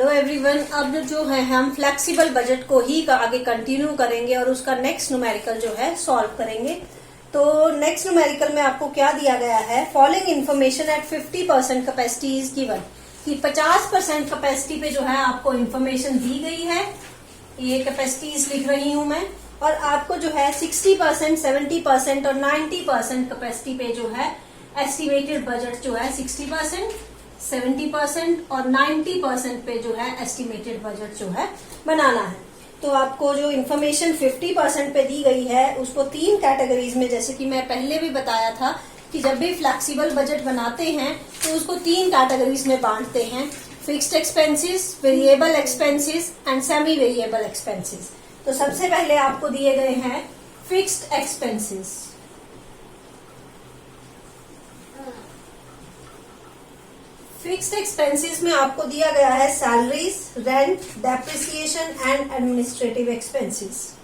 Hello everyone, अब जो है हम फ्लेक्सिबल बजट को ही आगे कंटिन्यू करेंगे और उसका नेक्स्ट न्यूमेरिकल जो है सॉल्व करेंगे। तो नेक्स्ट न्यूमेरिकल में आपको क्या दिया गया है, following information at 50% capacity is given, कि 50% कैपेसिटी पे जो है आपको इन्फॉर्मेशन दी गई है। ये कैपेसिटीज लिख रही हूं मैं, और आपको जो है 60%, 70% और 90% कैपेसिटी पे जो है एस्टिमेटेड बजट जो है 60%, 70% और 90% पे जो है एस्टिमेटेड बजट जो है बनाना है। तो आपको जो इन्फॉर्मेशन 50% पे दी गई है उसको तीन कैटेगरीज में, जैसे कि मैं पहले भी बताया था कि जब भी फ्लेक्सिबल बजट बनाते हैं तो उसको तीन कैटेगरीज में बांटते हैं, fixed expenses, variable expenses and semi variable expenses. तो सबसे पहले आपको दिए गए हैं फिक्स्ड एक्सपेंसेस। फिक्स्ड एक्सपेंसेस में आपको दिया गया है salaries, rent, depreciation and administrative expenses.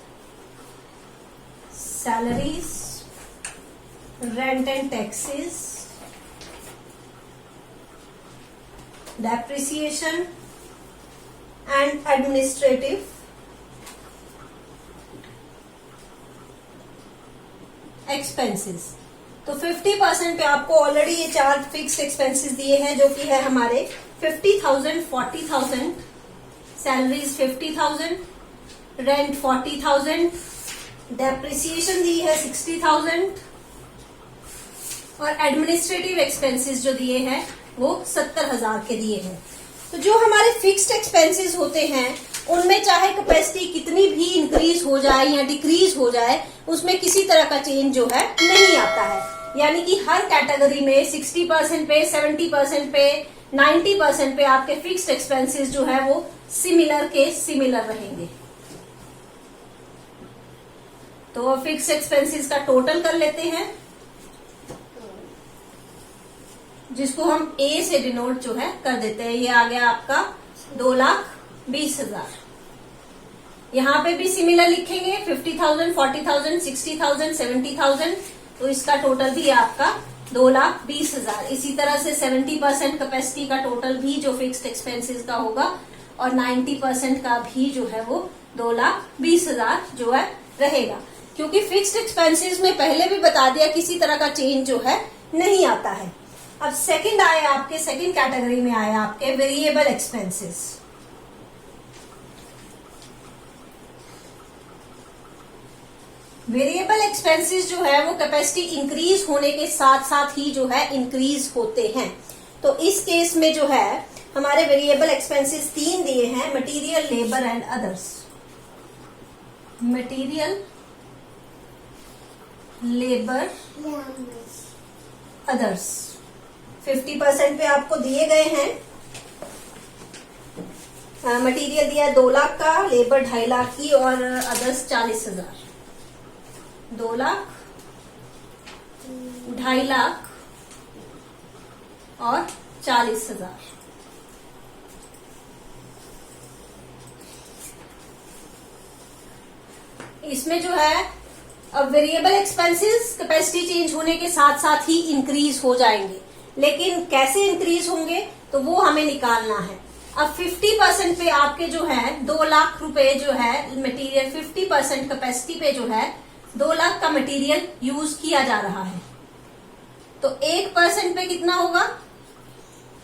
Salaries, rent and taxes, depreciation and administrative expenses. तो 50% पे आपको ऑलरेडी ये चार फिक्स एक्सपेंसेस दिए हैं, जो कि है हमारे 50,000, 40,000, सैलरीज 50,000, रेंट 40,000, डेप्रिसिएशन दी है 60,000 और एडमिनिस्ट्रेटिव एक्सपेंसेस जो दिए हैं वो 70,000 के दिए हैं। तो जो हमारे फिक्स्ड एक्सपेंसेस होते हैं उनमें चाहे कैपेसिटी कितनी भी इंक्रीज हो जाए या डिक्रीज हो जाए, उसमें किसी तरह का चेंज जो है नहीं आता है। यानी कि हर कैटेगरी में 60% पे, 70% पे, 90% पे आपके फिक्स्ड एक्सपेंसेस जो है वो सिमिलर के सिमिलर रहेंगे। तो फिक्स्ड एक्सपेंसेस का टोटल कर लेते हैं, जिसको हम ए से डिनोट जो है कर देते हैं। ये आ गया आपका 2,20,000। यहाँ पे भी सिमिलर लिखेंगे, 50,000, 40,000, 60,000, 70,000। तो इसका टोटल भी आपका 2,20,000। इसी तरह से 70% कैपेसिटी का टोटल भी जो फिक्स्ड एक्सपेंसेस का होगा और 90% का भी जो है वो 2,20,000 जो है रहेगा। क्योंकि फिक्स्ड एक्सपेंसेस में पहले भी बता दिया किसी तरह का चेंज जो है नहीं आता है। अब सेकंड आए आपके, सेकंड कैटेगरी में आए आपके वेरिएबल एक्सपेंसेस। वेरिएबल एक्सपेंसेस जो है वो कैपेसिटी इंक्रीज होने के साथ साथ ही जो है इंक्रीज होते हैं। तो इस केस में जो है हमारे वेरिएबल एक्सपेंसेस तीन दिए हैं, material, labour and others. Material, labour, others 50% पे आपको दिए गए हैं। मटेरियल दिया 2 लाख का, लेबर 2.5 लाख की और अदर्स 40,000। 2 लाख, 2.5 लाख और 40,000। इसमें जो है अब वेरिएबल एक्सपेंसेस कैपेसिटी चेंज होने के साथ साथ ही इंक्रीज हो जाएंगे, लेकिन कैसे इंक्रीज होंगे तो वो हमें निकालना है। अब 50% पे आपके जो है 2 लाख रुपए जो है मटेरियल, 50% कैपेसिटी पे जो है 2 लाख का मटेरियल यूज किया जा रहा है। तो 1% पे कितना होगा,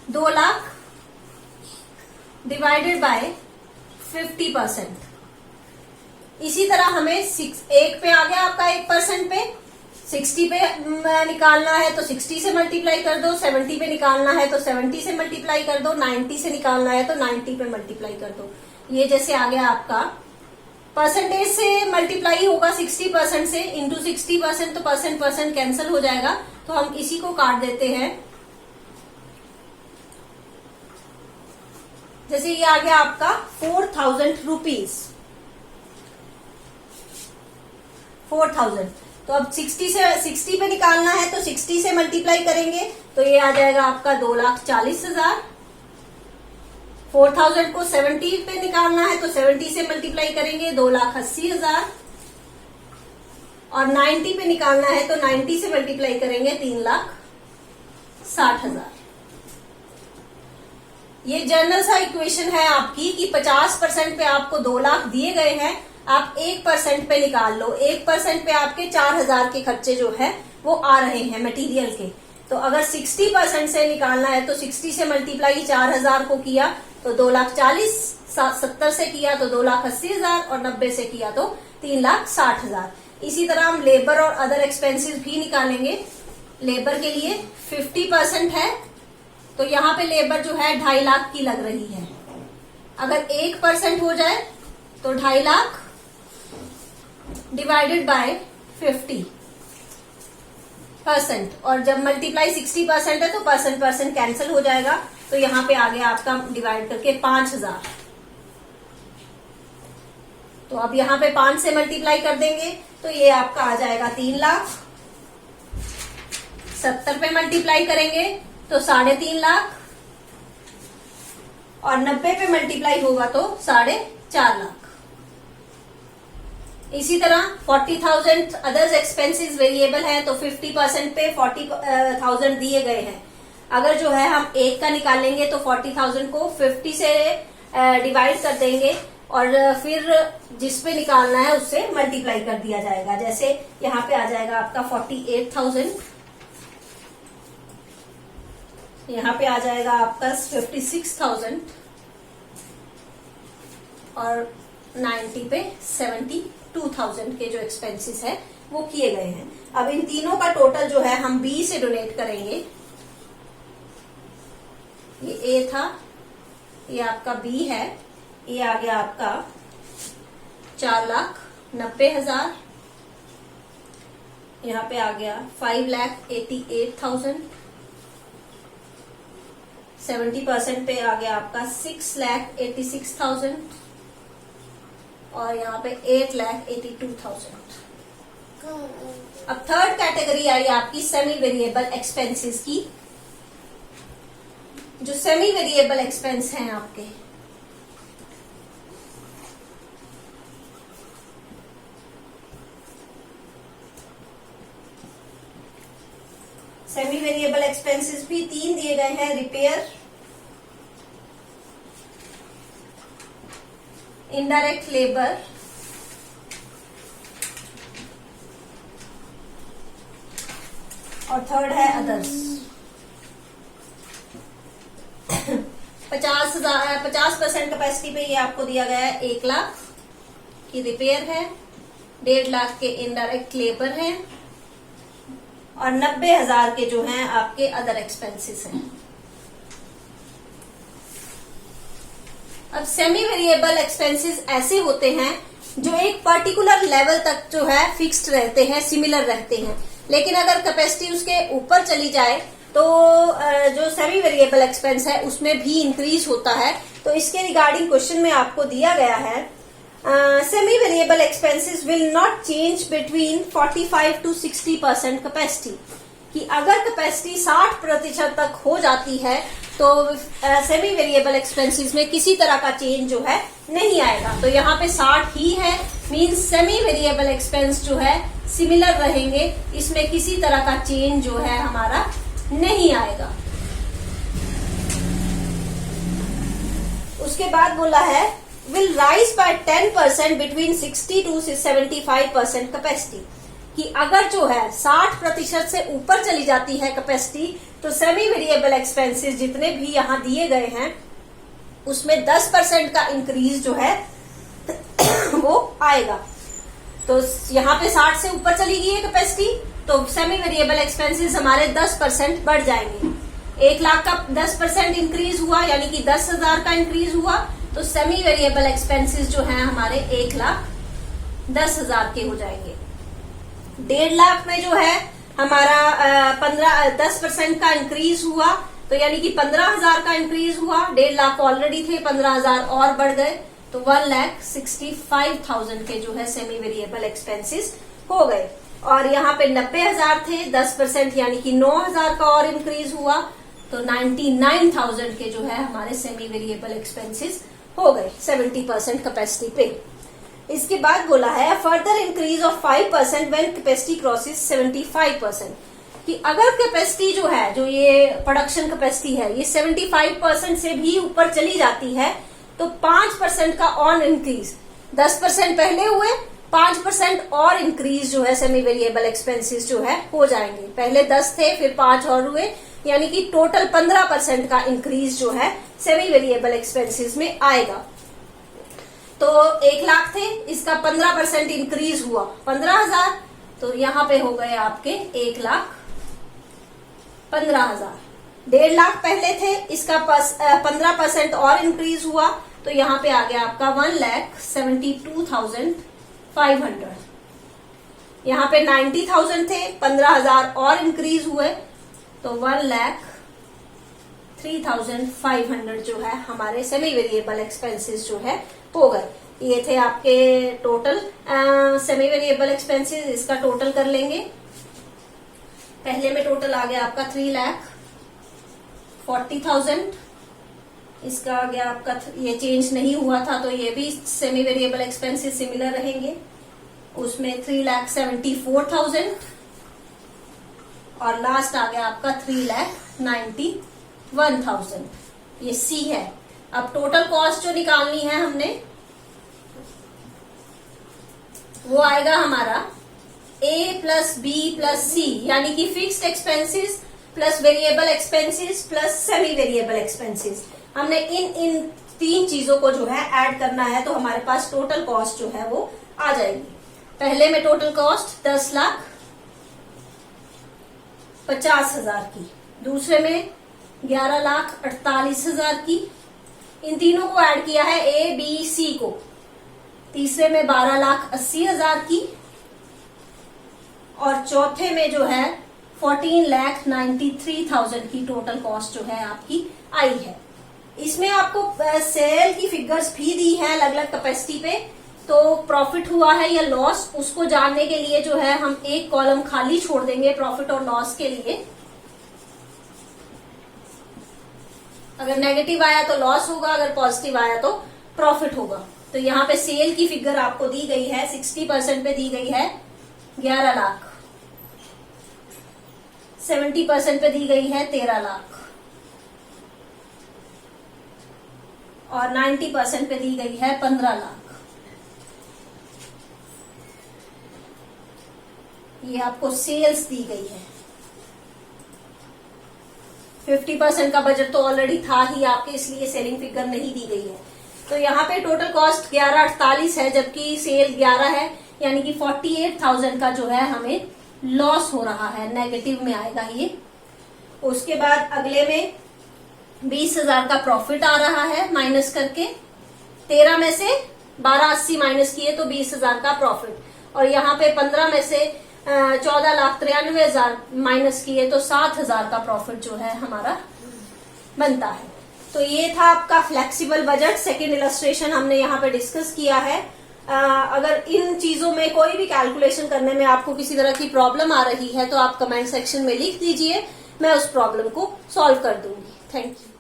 2 लाख डिवाइडेड बाय 50%। इसी तरह हमें एक पे आ गया आपका 1% पे, 60 पे निकालना है तो 60 से मल्टीप्लाई कर दो, 70 पे निकालना है तो 70 से मल्टीप्लाई कर दो, 90 से निकालना है तो 90 पे मल्टीप्लाई कर दो। ये जैसे आ गया आपका परसेंटेज से मल्टीप्लाई होगा 60% से, इंटू 60%, तो परसेंट कैंसिल हो जाएगा। तो हम इसी को काट देते हैं। जैसे ये आ गया आपका 4,000 रुपीज, 4,000। तो अब 60 पे निकालना है तो 60 से मल्टीप्लाई करेंगे तो ये आ जाएगा आपका 2,40,000। 4,000 को 70 पे निकालना है तो 70 से मल्टीप्लाई करेंगे 2,80,000 और 90 पे निकालना है तो 90 से मल्टीप्लाई करेंगे 3,60,000। ये जनरल सा इक्वेशन है आपकी कि 50% पे आपको 2 लाख दिए गए हैं, आप 1% पे निकाल लो। 1% पे आपके 4000 के खर्चे जो है वो आ रहे हैं मटेरियल के। तो अगर 60% से निकालना है तो 60 से मल्टीप्लाई 4000 को किया तो 2,40,000, 70 से किया तो 2,80,000 और 90 से किया तो 3,60,000। इसी तरह हम लेबर और अदर एक्सपेंसेस भी निकालेंगे। लेबर के लिए 50% है तो यहाँ पे लेबर जो है 2.5 लाख की लग रही है। अगर 1% हो जाए तो 2.5 लाख डिवाइडेड बाय 50%, और जब मल्टीप्लाई 60% है तो परसेंट कैंसिल हो जाएगा। तो यहाँ पे आ गया आपका डिवाइड करके 5,000। तो अब यहाँ पे 5 से मल्टीप्लाई कर देंगे तो ये आपका आ जाएगा 3 लाख। 70 पे मल्टीप्लाई करेंगे तो 3.5 लाख, और 90 पे मल्टीप्लाई होगा तो 4.5 लाख। इसी तरह 40,000 अदर्स एक्सपेंसेस वेरिएबल है तो 50% पे 40,000 दिए गए हैं। अगर जो है हम 1 का निकालेंगे तो 40,000 को 50 से डिवाइड कर देंगे और फिर जिस पे निकालना है उससे मल्टीप्लाई कर दिया जाएगा। जैसे यहाँ पे आ जाएगा आपका 48,000, यहाँ पे आ जाएगा आपका 56,000 और 90 पे 72,000 के जो एक्सपेंसेस है वो किए गए हैं। अब इन तीनों का टोटल जो है हम बी से डोनेट करेंगे। ये ए था, ये आपका बी है, ये आ गया आपका 4,90,000, यहाँ पे आ गया 5,88,000, 70% पे आ गया आपका 6,86,000 और यहाँ पे 8,82,000। अब थर्ड कैटेगरी आई आपकी सेमी वेरिएबल एक्सपेंसेस की। जो सेमी वेरिएबल एक्सपेंस हैं आपके, सेमी वेरिएबल एक्सपेंसेस भी 3 दिए गए हैं। रिपेयर, इनडायरेक्ट लेबर और थर्ड है अदर्स। 50% कैपेसिटी पे ये आपको दिया गया है 1 लाख की रिपेयर है, 1.5 लाख के इनडायरेक्ट लेबर है और 90,000 के जो हैं आपके अदर एक्सपेंसेस हैं। अब सेमी वेरिएबल एक्सपेंसेस ऐसे होते हैं जो एक पर्टिकुलर लेवल तक जो है फिक्स्ड रहते हैं, सिमिलर रहते हैं, लेकिन अगर कैपेसिटी उसके ऊपर चली जाए तो जो सेमी वेरिएबल एक्सपेंस है उसमें भी इंक्रीज होता है। तो इसके रिगार्डिंग क्वेश्चन में आपको दिया गया है semi variable expenses will not change between 45 to 60% capacity, कि अगर कैपेसिटी 60% तक हो जाती है तो सेमी वेरिएबल एक्सपेंसेस में किसी तरह का चेंज जो है नहीं आएगा। तो यहाँ पे 60 ही है, मींस सेमी वेरिएबल एक्सपेंस जो है सिमिलर रहेंगे, इसमें किसी तरह का चेंज जो है हमारा नहीं आएगा। उसके बाद बोला है will rise by 10% between 60 to 75% capacity, कि अगर जो है 60% से ऊपर चली जाती है कैपेसिटी तो सेमी वेरिएबल एक्सपेंसेस जितने भी यहाँ दिए गए हैं उसमें 10% का इंक्रीज जो है वो आएगा। तो यहाँ पे 60 से ऊपर चली गई है कैपेसिटी तो सेमी वेरिएबल एक्सपेंसेस हमारे 10% बढ़ जाएंगे। 1 लाख का 10% इंक्रीज हुआ यानी कि 10,000 का इंक्रीज हुआ तो सेमी वेरिएबल एक्सपेंसेस जो हैं हमारे 1,10,000 के हो जाएंगे। 1.5 लाख में जो है हमारा 10% का इंक्रीज हुआ तो यानी कि 15,000 का इंक्रीज हुआ। 1.5 लाख ऑलरेडी थे, 15,000 और बढ़ गए तो 1,65,000 के जो है सेमी वेरिएबल एक्सपेंसेस हो गए। और यहाँ पे 90,000 थे, 10% यानी कि 9,000 का और इंक्रीज हुआ तो 99,000 के जो है हमारे सेमी वेरिएबल एक्सपेंसेस हो गए 70% कैपेसिटी पे। इसके बाद बोला है further increase of 5% when capacity crosses 75%, कि अगर कैपेसिटी जो है, जो ये प्रोडक्शन कैपेसिटी है, ये 75% से भी ऊपर चली जाती है तो 5% का ऑन इंक्रीज, 10% पहले हुए, 5% और इंक्रीज जो है सेमी वेरिएबल एक्सपेंसेस जो है हो जाएंगे। पहले 10 थे, फिर 5 और हुए, यानी कि टोटल 15% का इंक्रीज जो है सेमी वेरिएबल एक्सपेंसेस में आएगा। तो 1 लाख थे, इसका 15% इंक्रीज हुआ 15,000, तो यहाँ पे हो गए आपके 1,15,000। 1.5 लाख पहले थे, इसका 15% और इंक्रीज हुआ, तो यहाँ पे आ गया आपका 1,72,500। यहाँ पे 90,000 थे, 15,000 और इंक्रीज हुए, तो 1,03,500 जो है हमारे सेमी वेरिएबल एक्सपेंसेस जो है हो गए। ये थे आपके टोटल सेमी वेरिएबल एक्सपेंसेस। इसका टोटल कर लेंगे। पहले में टोटल आ गया आपका 3,40,000। इसका आ गया आपका, ये चेंज नहीं हुआ था तो ये भी सेमी वेरिएबल एक्सपेंसेस सिमिलर रहेंगे। उसमें 3,74,000 और लास्ट आ गया आपका 3,91,000। ये सी है। अब टोटल कॉस्ट जो निकालनी है हमने, वो आएगा हमारा A plus B plus C, यानी कि fixed expenses plus variable expenses plus semi variable expenses. हमने इन 3 चीजों को जो है ऐड करना है, तो हमारे पास टोटल कॉस्ट जो है वो आ जाएगी। पहले में टोटल कॉस्ट 10,50,000 की, दूसरे में 11,48,000 की। इन तीनों को ऐड किया है A, B, C को। तीसरे में 12,80,000 की और चौथे में जो है 14,93,000 की टोटल कॉस्ट जो है आपकी आई है। इसमें आपको सेल की फिगर्स भी दी है अलग अलग कैपेसिटी पे, तो प्रॉफिट हुआ है या लॉस, उसको जानने के लिए जो है हम एक कॉलम खाली छोड़ देंगे प्रॉफिट और लॉस के लिए। अगर नेगेटिव आया तो लॉस होगा, अगर पॉजिटिव आया तो प्रॉफिट होगा। तो यहाँ पे सेल की फिगर आपको दी गई है, 60% पे दी गई है 11 लाख, 70% पे दी गई है 13 लाख और 90% पे दी गई है 15 लाख। ये आपको सेल्स दी गई है। 50% का बजट तो ऑलरेडी था ही आपके, इसलिए सेलिंग फिगर नहीं दी गई है। तो यहाँ पे टोटल कॉस्ट 11,48 है, जबकि सेल 11 है, यानी कि 48,000 का जो है हमें लॉस हो रहा है, नेगेटिव में आएगा ये। उसके बाद अगले में 20,000 का प्रॉफिट आ रहा है माइनस करके, 13 में से 1280 माइनस किए तो 20,000 का प्रॉफिट, और यहाँ पे 15 में से 14,93,000 माइनस किए तो 7,000 का प्रॉफिट जो है हमारा बनता है। तो ये था आपका फ्लेक्सिबल बजट। सेकेंड इलस्ट्रेशन हमने यहाँ पे डिस्कस किया है। अगर इन चीजों में कोई भी कैलकुलेशन करने में आपको किसी तरह की प्रॉब्लम आ रही है तो आप कमेंट सेक्शन में लिख दीजिए, मैं उस प्रॉब्लम को सॉल्व कर दूंगी। Thank you.